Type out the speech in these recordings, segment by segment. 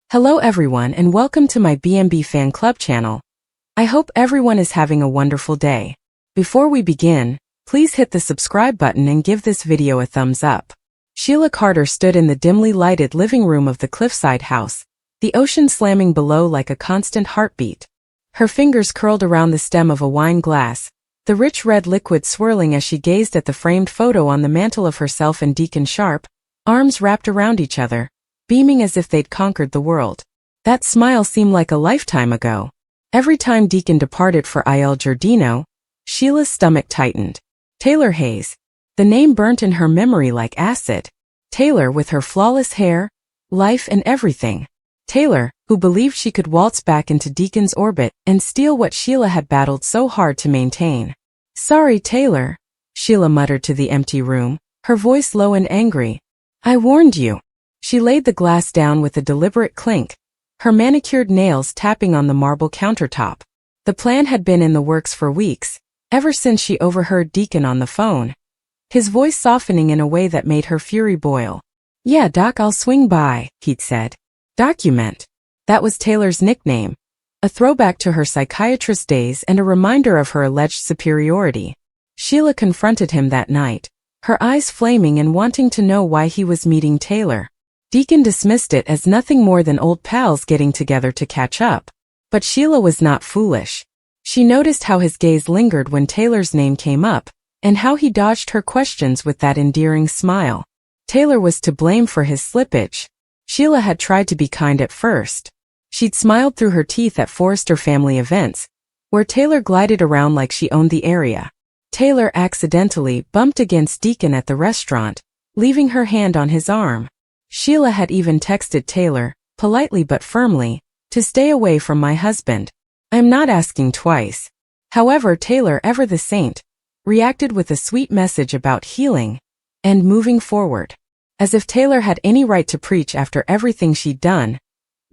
Hello everyone and welcome to my B&B Fan Club channel. I hope everyone is having a wonderful day. Before we begin, please hit the subscribe button and give this video a thumbs up. Sheila Carter stood in the dimly lighted living room of the cliffside house, the ocean slamming below like a constant heartbeat. Her fingers curled around the stem of a wine glass, the rich red liquid swirling as she gazed at the framed photo on the mantel of herself and Deacon Sharp, arms wrapped around each other, beaming as if they'd conquered the world. That smile seemed like a lifetime ago. Every time Deacon departed for Il Giardino, Sheila's stomach tightened. Taylor Hayes. The name burnt in her memory like acid. Taylor with her flawless hair, life and everything. Taylor, who believed she could waltz back into Deacon's orbit and steal what Sheila had battled so hard to maintain. "Sorry, Taylor," Sheila muttered to the empty room, her voice low and angry. "I warned you." She laid the glass down with a deliberate clink, her manicured nails tapping on the marble countertop. The plan had been in the works for weeks, ever since she overheard Deacon on the phone, his voice softening in a way that made her fury boil. "Yeah, Doc, I'll swing by," he'd said. Document. That was Taylor's nickname, a throwback to her psychiatrist days and a reminder of her alleged superiority. Sheila confronted him that night, her eyes flaming and wanting to know why he was meeting Taylor. Deacon dismissed it as nothing more than old pals getting together to catch up. But Sheila was not foolish. She noticed how his gaze lingered when Taylor's name came up, and how he dodged her questions with that endearing smile. Taylor was to blame for his slippage. Sheila had tried to be kind at first. She'd smiled through her teeth at Forrester family events, where Taylor glided around like she owned the area. Taylor accidentally bumped against Deacon at the restaurant, leaving her hand on his arm. Sheila had even texted Taylor, politely but firmly, to stay away from my husband. "I'm not asking twice." However, Taylor, ever the saint, reacted with a sweet message about healing and moving forward. As if Taylor had any right to preach after everything she'd done,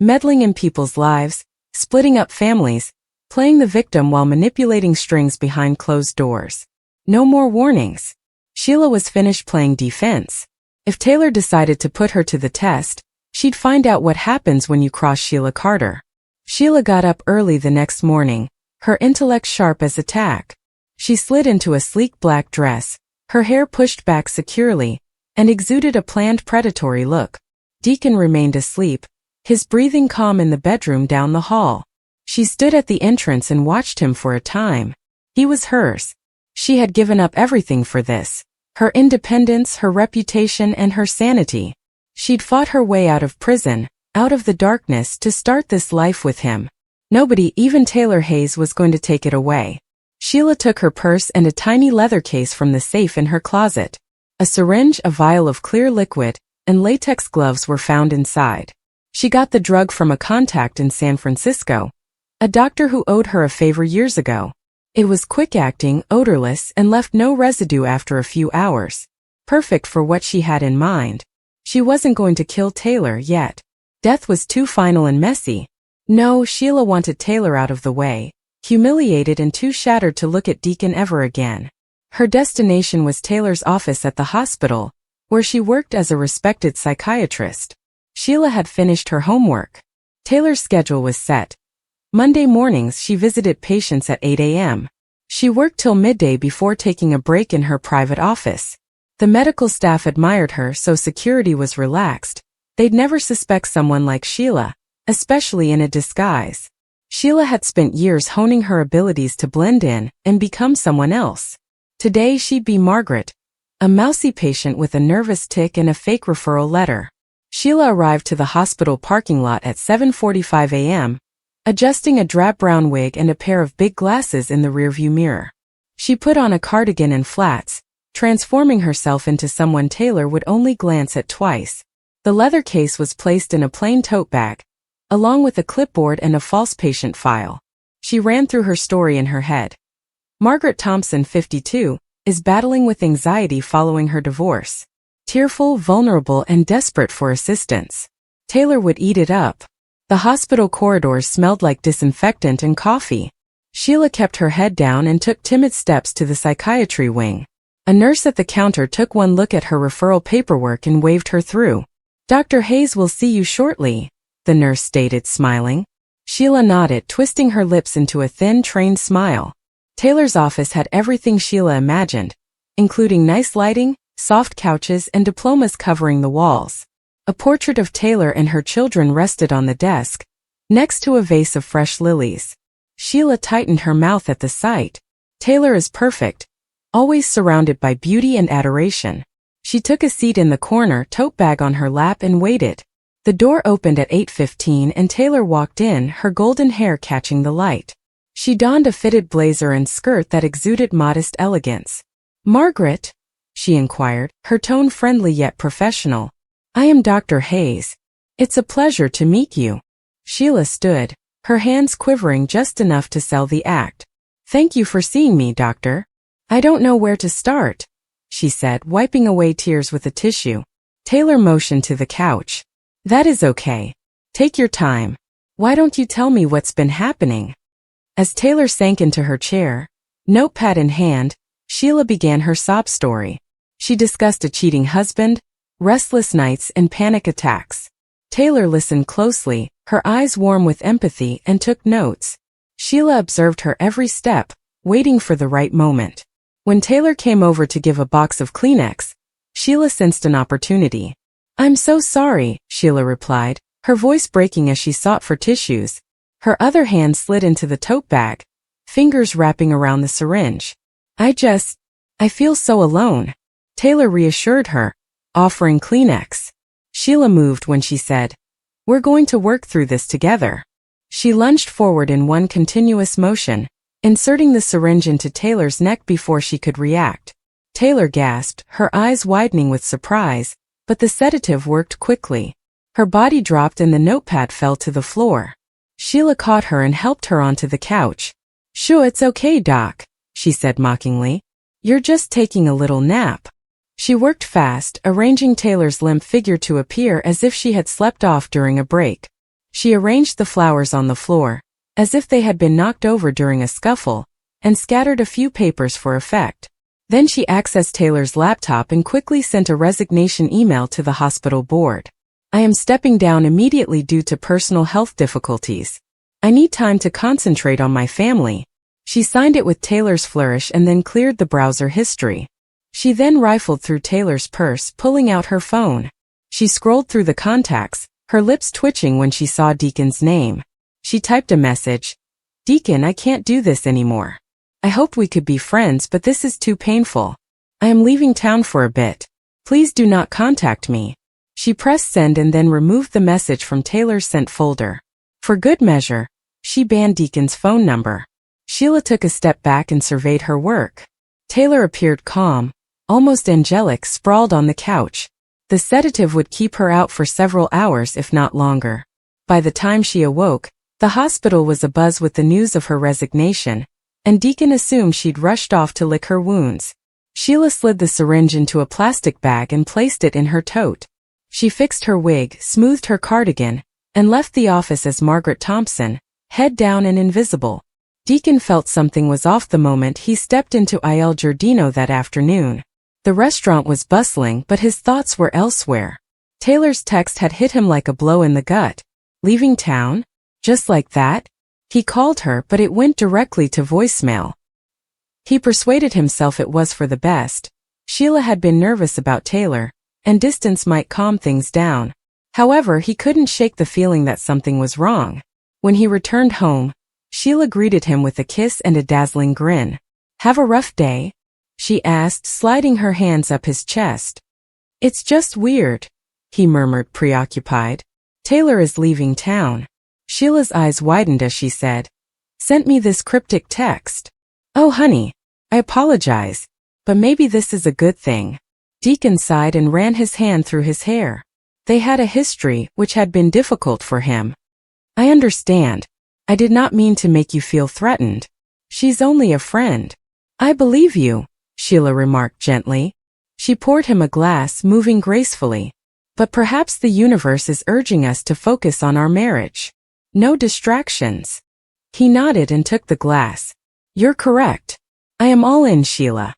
meddling in people's lives, splitting up families, playing the victim while manipulating strings behind closed doors. No more warnings. Sheila was finished playing defense. If Taylor decided to put her to the test, she'd find out what happens when you cross Sheila Carter. Sheila got up early the next morning, her intellect sharp as a tack. She slid into a sleek black dress, her hair pushed back securely, and exuded a planned predatory look. Deacon remained asleep, his breathing calm in the bedroom down the hall. She stood at the entrance and watched him for a time. He was hers. She had given up everything for this. Her independence, her reputation, and her sanity. She'd fought her way out of prison, out of the darkness to start this life with him. Nobody, even Taylor Hayes, was going to take it away. Sheila took her purse and a tiny leather case from the safe in her closet. A syringe, a vial of clear liquid, and latex gloves were found inside. She got the drug from a contact in San Francisco, a doctor who owed her a favor years ago. It was quick-acting, odorless, and left no residue after a few hours. Perfect for what she had in mind. She wasn't going to kill Taylor yet. Death was too final and messy. No, Sheila wanted Taylor out of the way, humiliated and too shattered to look at Deacon ever again. Her destination was Taylor's office at the hospital, where she worked as a respected psychiatrist. Sheila had finished her homework. Taylor's schedule was set. Monday mornings she visited patients at 8 a.m. She worked till midday before taking a break in her private office. The medical staff admired her, so security was relaxed. They'd never suspect someone like Sheila, especially in a disguise. Sheila had spent years honing her abilities to blend in and become someone else. Today she'd be Margaret, a mousy patient with a nervous tic and a fake referral letter. Sheila arrived to the hospital parking lot at 7:45 a.m., adjusting a drab brown wig and a pair of big glasses in the rearview mirror. She put on a cardigan and flats, transforming herself into someone Taylor would only glance at twice. The leather case was placed in a plain tote bag, along with a clipboard and a false patient file. She ran through her story in her head. Margaret Thompson, 52, is battling with anxiety following her divorce. Tearful, vulnerable, and desperate for assistance. Taylor would eat it up. The hospital corridors smelled like disinfectant and coffee. Sheila kept her head down and took timid steps to the psychiatry wing. A nurse at the counter took one look at her referral paperwork and waved her through. "Dr. Hayes will see you shortly," the nurse stated, smiling. Sheila nodded, twisting her lips into a thin, trained smile. Taylor's office had everything Sheila imagined, including nice lighting, soft couches, and diplomas covering the walls. A portrait of Taylor and her children rested on the desk, next to a vase of fresh lilies. Sheila tightened her mouth at the sight. Taylor is perfect, always surrounded by beauty and adoration. She took a seat in the corner, tote bag on her lap, and waited. The door opened at 8:15 and Taylor walked in, her golden hair catching the light. She donned a fitted blazer and skirt that exuded modest elegance. "Margaret?" she inquired, her tone friendly yet professional. "I am Dr. Hayes. It's a pleasure to meet you." Sheila stood, her hands quivering just enough to sell the act. "Thank you for seeing me, doctor. I don't know where to start," she said, wiping away tears with a tissue. Taylor motioned to the couch. "That is okay. Take your time. Why don't you tell me what's been happening?" As Taylor sank into her chair, notepad in hand, Sheila began her sob story. She discussed a cheating husband, restless nights, and panic attacks. Taylor listened closely, her eyes warm with empathy, and took notes. Sheila observed her every step, waiting for the right moment. When Taylor came over to give a box of Kleenex, Sheila sensed an opportunity. "I'm so sorry," Sheila replied, her voice breaking as she sought for tissues. Her other hand slid into the tote bag, fingers wrapping around the syringe. I feel so alone," Taylor reassured her, offering Kleenex. Sheila moved when she said, "We're going to work through this together." She lunged forward in one continuous motion, inserting the syringe into Taylor's neck before she could react. Taylor gasped, her eyes widening with surprise, but the sedative worked quickly. Her body dropped and the notepad fell to the floor. Sheila caught her and helped her onto the couch. "Sure, it's okay, Doc," she said mockingly. "You're just taking a little nap." She worked fast, arranging Taylor's limp figure to appear as if she had slept off during a break. She arranged the flowers on the floor, as if they had been knocked over during a scuffle, and scattered a few papers for effect. Then she accessed Taylor's laptop and quickly sent a resignation email to the hospital board. "I am stepping down immediately due to personal health difficulties. I need time to concentrate on my family." She signed it with Taylor's flourish and then cleared the browser history. She then rifled through Taylor's purse, pulling out her phone. She scrolled through the contacts, her lips twitching when she saw Deacon's name. She typed a message. "Deacon, I can't do this anymore. I hoped we could be friends, but this is too painful. I am leaving town for a bit. Please do not contact me." She pressed send and then removed the message from Taylor's sent folder. For good measure, she banned Deacon's phone number. Sheila took a step back and surveyed her work. Taylor appeared calm, almost angelic, sprawled on the couch. The sedative would keep her out for several hours, if not longer. By the time she awoke, the hospital was abuzz with the news of her resignation, and Deacon assumed she'd rushed off to lick her wounds. Sheila slid the syringe into a plastic bag and placed it in her tote. She fixed her wig, smoothed her cardigan, and left the office as Margaret Thompson, head down and invisible. Deacon felt something was off the moment he stepped into Il Giardino that afternoon. The restaurant was bustling, but his thoughts were elsewhere. Taylor's text had hit him like a blow in the gut. Leaving town? Just like that? He called her, but it went directly to voicemail. He persuaded himself it was for the best. Sheila had been nervous about Taylor, and distance might calm things down. However, he couldn't shake the feeling that something was wrong. When he returned home, Sheila greeted him with a kiss and a dazzling grin. "Have a rough day?" she asked, sliding her hands up his chest. "It's just weird," he murmured, preoccupied. "Taylor is leaving town." Sheila's eyes widened as she said, "Sent me this cryptic text. Oh honey, I apologize, but maybe this is a good thing." Deacon sighed and ran his hand through his hair. They had a history, which had been difficult for him. "I understand. I did not mean to make you feel threatened. She's only a friend." "I believe you," Sheila remarked gently. She poured him a glass, moving gracefully. "But perhaps the universe is urging us to focus on our marriage. No distractions." He nodded and took the glass. "You're correct. I am all in, Sheila.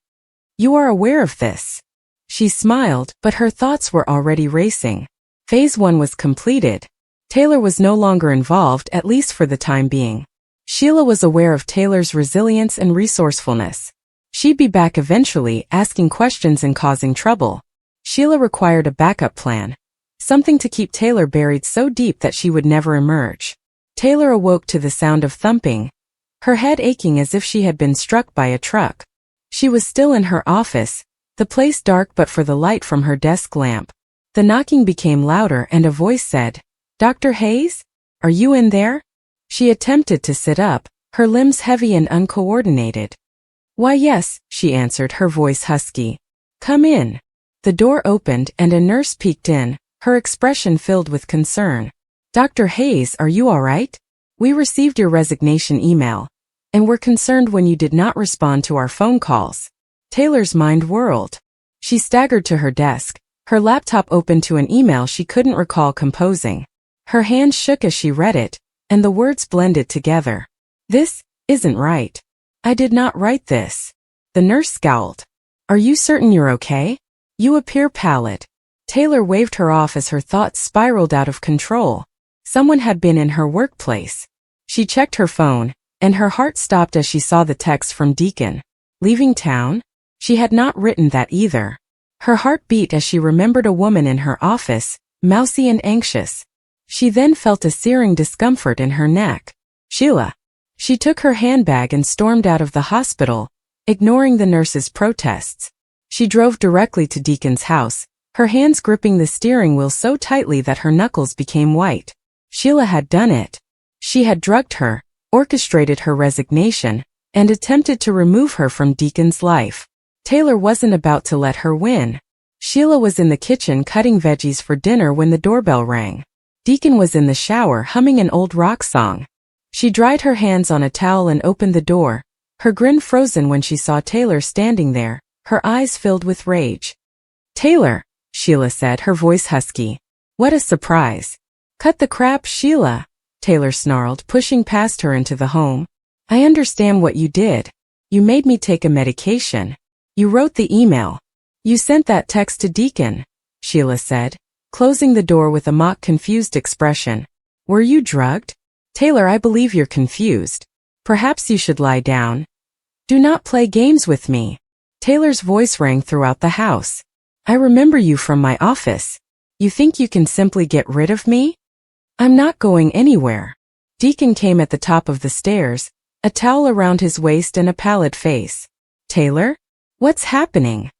You are aware of this." She smiled, but her thoughts were already racing. Phase 1 was completed. Taylor was no longer involved, at least for the time being. Sheila was aware of Taylor's resilience and resourcefulness. She'd be back eventually, asking questions and causing trouble. Sheila required a backup plan. Something to keep Taylor buried so deep that she would never emerge. Taylor awoke to the sound of thumping, her head aching as if she had been struck by a truck. She was still in her office, the place dark but for the light from her desk lamp. The knocking became louder and a voice said, "Dr. Hayes? Are you in there?" She attempted to sit up, her limbs heavy and uncoordinated. "Why yes," she answered, her voice husky. "Come in." The door opened and a nurse peeked in, her expression filled with concern. "Dr. Hayes, are you all right? We received your resignation email, and were concerned when you did not respond to our phone calls." Taylor's mind whirled. She staggered to her desk, her laptop open to an email she couldn't recall composing. Her hand shook as she read it, and the words blended together. "This isn't right. I did not write this." The nurse scowled. "Are you certain you're okay? You appear pallid." Taylor waved her off as her thoughts spiraled out of control. Someone had been in her workplace. She checked her phone, and her heart stopped as she saw the text from Deacon. Leaving town? She had not written that either. Her heart beat as she remembered a woman in her office, mousy and anxious. She then felt a searing discomfort in her neck. Sheila. She took her handbag and stormed out of the hospital, ignoring the nurse's protests. She drove directly to Deacon's house, her hands gripping the steering wheel so tightly that her knuckles became white. Sheila had done it. She had drugged her, orchestrated her resignation, and attempted to remove her from Deacon's life. Taylor wasn't about to let her win. Sheila was in the kitchen cutting veggies for dinner when the doorbell rang. Deacon was in the shower humming an old rock song. She dried her hands on a towel and opened the door, her grin frozen when she saw Taylor standing there, her eyes filled with rage. "Taylor," Sheila said, her voice husky. "What a surprise." "Cut the crap, Sheila," Taylor snarled, pushing past her into the home. "I understand what you did. You made me take a medication. You wrote the email. You sent that text to Deacon," Sheila said, closing the door with a mock confused expression. "Were you drugged?" "Taylor, I believe you're confused. Perhaps you should lie down. Do not play games with me." Taylor's voice rang throughout the house. "I remember you from my office. You think you can simply get rid of me? I'm not going anywhere." Deacon came at the top of the stairs, a towel around his waist and a pallid face. "Taylor? What's happening?"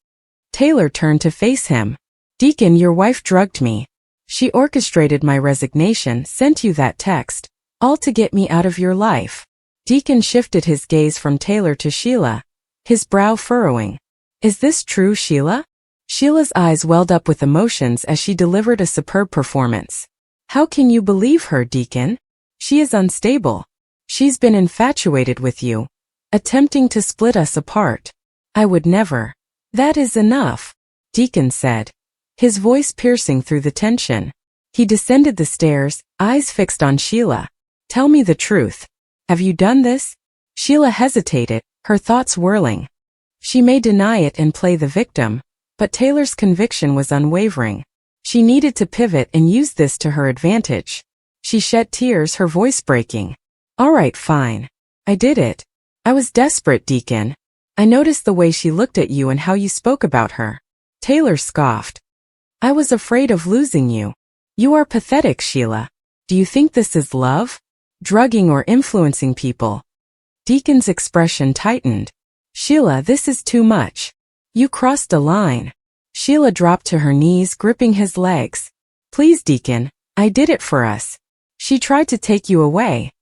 Taylor turned to face him. "Deacon, your wife drugged me. She orchestrated my resignation, sent you that text, all to get me out of your life." Deacon shifted his gaze from Taylor to Sheila, his brow furrowing. "Is this true, Sheila?" Sheila's eyes welled up with emotions as she delivered a superb performance. "How can you believe her, Deacon? She is unstable. She's been infatuated with you, attempting to split us apart. I would never." "That is enough," Deacon said, his voice piercing through the tension. He descended the stairs, eyes fixed on Sheila. "Tell me the truth. Have you done this?" Sheila hesitated, her thoughts whirling. She may deny it and play the victim, but Taylor's conviction was unwavering. She needed to pivot and use this to her advantage. She shed tears, her voice breaking. "All right, fine. I did it. I was desperate, Deacon. I noticed the way she looked at you and how you spoke about her." Taylor scoffed. "I was afraid of losing you. You are pathetic, Sheila. Do you think this is love? Drugging or influencing people?" Deacon's expression tightened. "Sheila, this is too much. You crossed a line." Sheila dropped to her knees, gripping his legs. "Please, Deacon, I did it for us. She tried to take you away."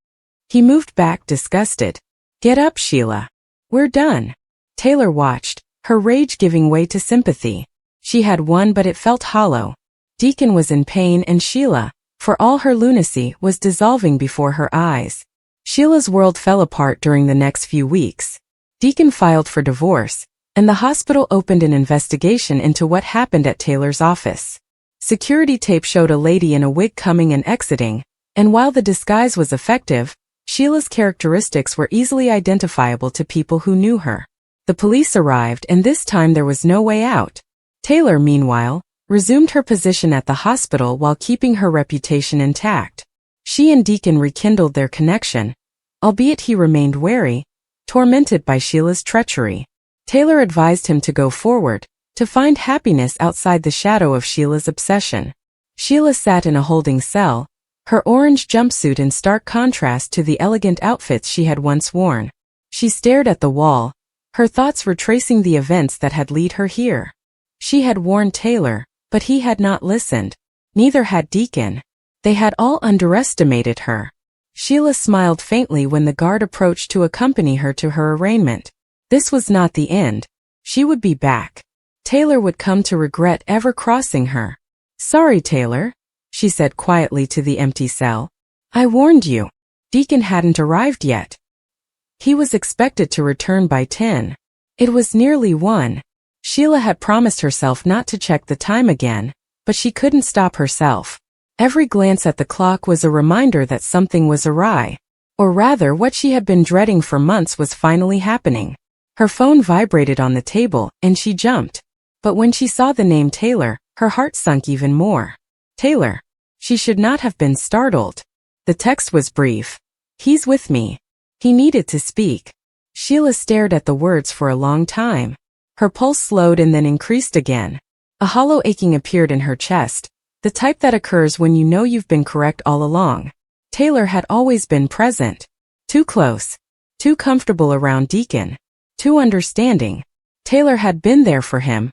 He moved back, disgusted. "Get up, Sheila. We're done." Taylor watched, her rage giving way to sympathy. She had won, but it felt hollow. Deacon was in pain and Sheila, for all her lunacy, was dissolving before her eyes. Sheila's world fell apart during the next few weeks. Deacon filed for divorce, and the hospital opened an investigation into what happened at Taylor's office. Security tape showed a lady in a wig coming and exiting, and while the disguise was effective, Sheila's characteristics were easily identifiable to people who knew her. The police arrived, and this time there was no way out. Taylor, meanwhile, resumed her position at the hospital while keeping her reputation intact. She and Deacon rekindled their connection, albeit he remained wary, tormented by Sheila's treachery. Taylor advised him to go forward, to find happiness outside the shadow of Sheila's obsession. Sheila sat in a holding cell, her orange jumpsuit in stark contrast to the elegant outfits she had once worn. She stared at the wall, her thoughts retracing the events that had led her here. She had warned Taylor, but he had not listened. Neither had Deacon. They had all underestimated her. Sheila smiled faintly when the guard approached to accompany her to her arraignment. This was not the end. She would be back. Taylor would come to regret ever crossing her. "Sorry, Taylor," she said quietly to the empty cell. "I warned you." Deacon hadn't arrived yet. He was expected to return by 10. It was nearly 1. Sheila had promised herself not to check the time again, but she couldn't stop herself. Every glance at the clock was a reminder that something was awry. Or rather, what she had been dreading for months was finally happening. Her phone vibrated on the table, and she jumped. But when she saw the name Taylor, her heart sunk even more. Taylor. She should not have been startled. The text was brief. "He's with me." He needed to speak. Sheila stared at the words for a long time. Her pulse slowed and then increased again. A hollow aching appeared in her chest, the type that occurs when you know you've been correct all along. Taylor had always been present. Too close. Too comfortable around Deacon. Too understanding. Taylor had been there for him.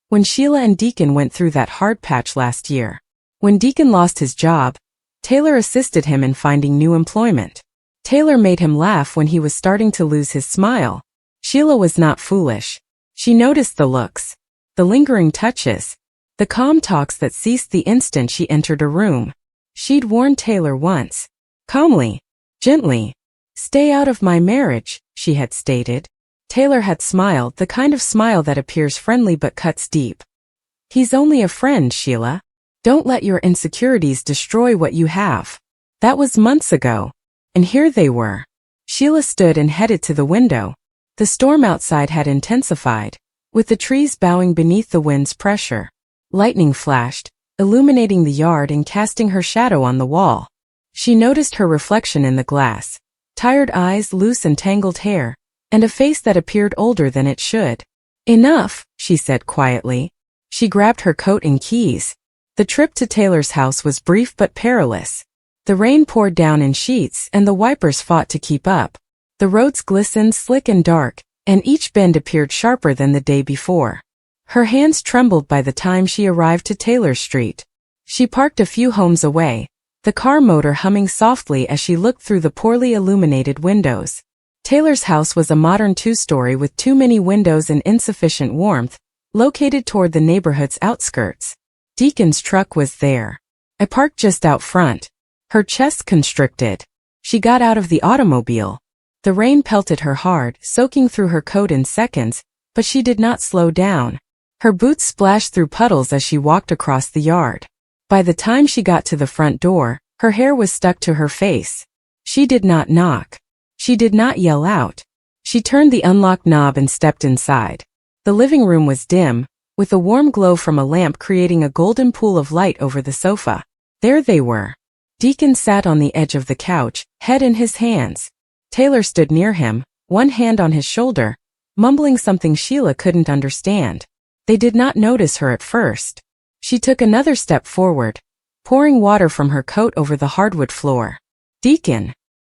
When Sheila and Deacon went through that hard patch last year. When Deacon lost his job, Taylor assisted him in finding new employment. Taylor made him laugh when he was starting to lose his smile. Sheila was not foolish. She noticed the looks, the lingering touches, the calm talks that ceased the instant she entered a room. She'd warned Taylor once. Calmly, gently. "Stay out of my marriage," she had stated. Taylor had smiled, the kind of smile that appears friendly but cuts deep. "He's only a friend, Sheila. Don't let your insecurities destroy what you have." That was months ago. And here they were. Sheila stood and headed to the window. The storm outside had intensified, with the trees bowing beneath the wind's pressure. Lightning flashed, illuminating the yard and casting her shadow on the wall. She noticed her reflection in the glass, tired eyes, loose and tangled hair, and a face that appeared older than it should. "Enough," she said quietly. She grabbed her coat and keys. The trip to Taylor's house was brief but perilous. The rain poured down in sheets and the wipers fought to keep up. The roads glistened slick and dark, and each bend appeared sharper than the day before. Her hands trembled by the time she arrived to Taylor Street. She parked a few homes away, the car motor humming softly as she looked through the poorly illuminated windows. Taylor's house was a modern two-story with too many windows and insufficient warmth, located toward the neighborhood's outskirts. Deacon's truck was there. I parked just out front. Her chest constricted. She got out of the automobile. The rain pelted her hard, soaking through her coat in seconds, but she did not slow down. Her boots splashed through puddles as she walked across the yard. By the time she got to the front door, her hair was stuck to her face. She did not knock. She did not yell out. She turned the unlocked knob and stepped inside. The living room was dim, with a warm glow from a lamp creating a golden pool of light over the sofa. There they were. Deacon sat on the edge of the couch, head in his hands. Taylor stood near him, one hand on his shoulder, mumbling something Sheila couldn't understand. They did not notice her at first. She took another step forward, pouring water from her coat over the hardwood floor. "Deacon,"